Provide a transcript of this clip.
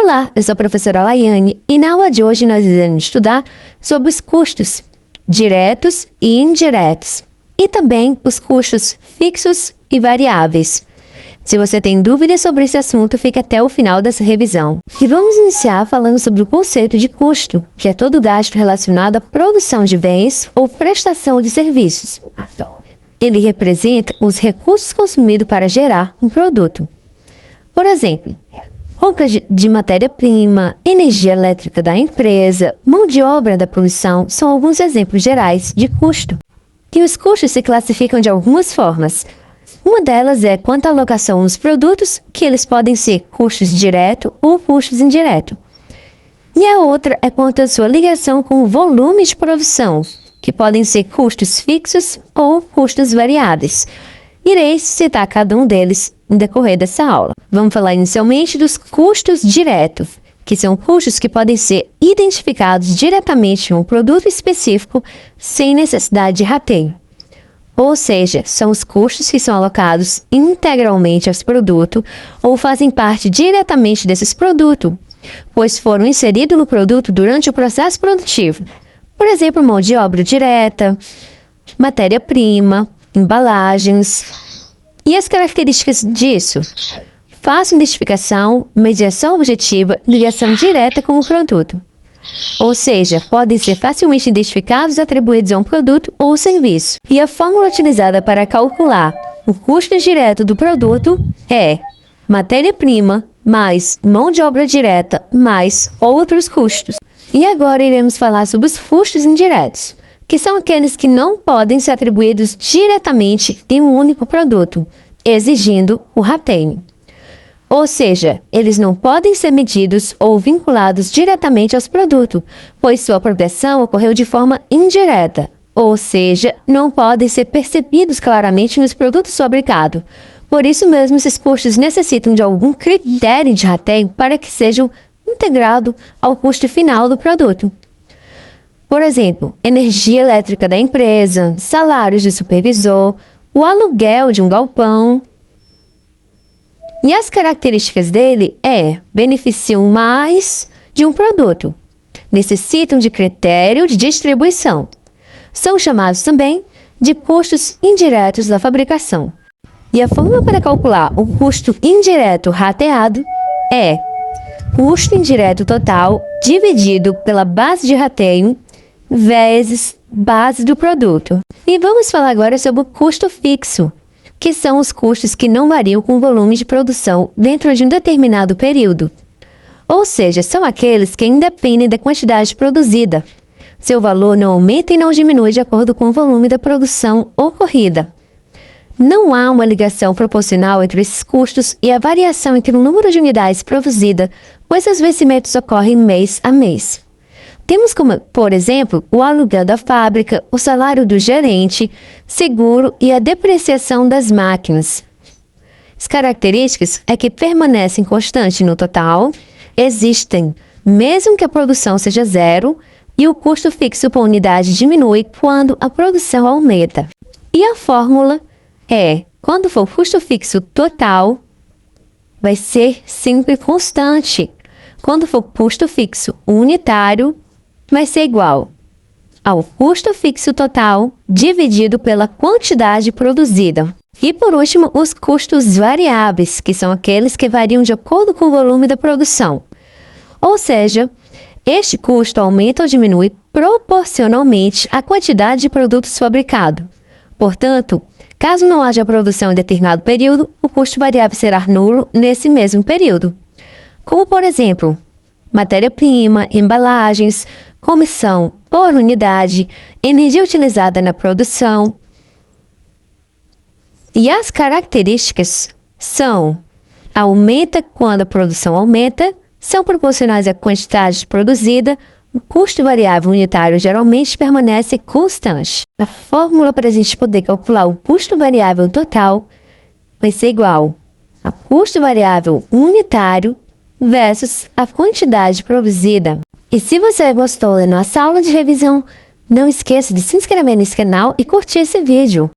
Olá, eu sou a professora Laiane e na aula de hoje nós iremos estudar sobre os custos diretos e indiretos e também os custos fixos e variáveis. Se você tem dúvidas sobre esse assunto, fique até o final dessa revisão. E vamos iniciar falando sobre o conceito de custo, que é todo gasto relacionado à produção de bens ou prestação de serviços. Ele representa os recursos consumidos para gerar um produto. Por exemplo, compra de matéria-prima, energia elétrica da empresa, mão de obra da produção são alguns exemplos gerais de custo. E os custos se classificam de algumas formas. Uma delas é quanto à alocação dos produtos, que eles podem ser custos diretos ou custos indiretos. E a outra é quanto à sua ligação com o volume de produção, que podem ser custos fixos ou custos variáveis. Irei citar cada um deles no decorrer dessa aula. Vamos falar inicialmente dos custos diretos, que são custos que podem ser identificados diretamente em um produto específico sem necessidade de rateio. Ou seja, são os custos que são alocados integralmente aos produtos ou fazem parte diretamente desses produtos, pois foram inseridos no produto durante o processo produtivo. Por exemplo, mão de obra direta, matéria-prima, embalagens. E as características disso? Fácil identificação, mediação objetiva, ligação direta com o produto. Ou seja, podem ser facilmente identificados e atribuídos a um produto ou serviço. E a fórmula utilizada para calcular o custo direto do produto é matéria-prima mais mão de obra direta mais outros custos. E agora iremos falar sobre os custos indiretos, que são aqueles que não podem ser atribuídos diretamente em um único produto, exigindo o rateio. Ou seja, eles não podem ser medidos ou vinculados diretamente aos produtos, pois sua apropriação ocorreu de forma indireta, ou seja, não podem ser percebidos claramente nos produtos fabricados. Por isso mesmo, esses custos necessitam de algum critério de rateio para que sejam integrados ao custo final do produto. Por exemplo, energia elétrica da empresa, salários de supervisor, o aluguel de um galpão. E as características dele beneficiam mais de um produto, necessitam de critério de distribuição. São chamados também de custos indiretos da fabricação. E a fórmula para calcular o custo indireto rateado é custo indireto total dividido pela base de rateio vezes base do produto. E vamos falar agora sobre o custo fixo, que são os custos que não variam com o volume de produção dentro de um determinado período. Ou seja, são aqueles que independem da quantidade produzida. Seu valor não aumenta e não diminui de acordo com o volume da produção ocorrida. Não há uma ligação proporcional entre esses custos e a variação entre o número de unidades produzidas, pois os vencimentos ocorrem mês a mês. Temos como, por exemplo, o aluguel da fábrica, o salário do gerente, seguro e a depreciação das máquinas. As características é que permanecem constantes no total, existem mesmo que a produção seja zero, e o custo fixo por unidade diminui quando a produção aumenta. E a fórmula quando for o custo fixo total, vai ser sempre constante. Quando for custo fixo unitário, vai ser igual ao custo fixo total dividido pela quantidade produzida. E por último, os custos variáveis, que são aqueles que variam de acordo com o volume da produção. Ou seja, este custo aumenta ou diminui proporcionalmente à quantidade de produtos fabricados. Portanto, caso não haja produção em determinado período, o custo variável será nulo nesse mesmo período. Como, por exemplo, matéria-prima, embalagens, comissão por unidade, energia utilizada na produção. E as características são: aumenta quando a produção aumenta, são proporcionais à quantidade produzida, o custo variável unitário geralmente permanece constante. A fórmula para a gente poder calcular o custo variável total vai ser igual a custo variável unitário versus a quantidade produzida. E se você gostou da nossa aula de revisão, não esqueça de se inscrever nesse canal e curtir esse vídeo.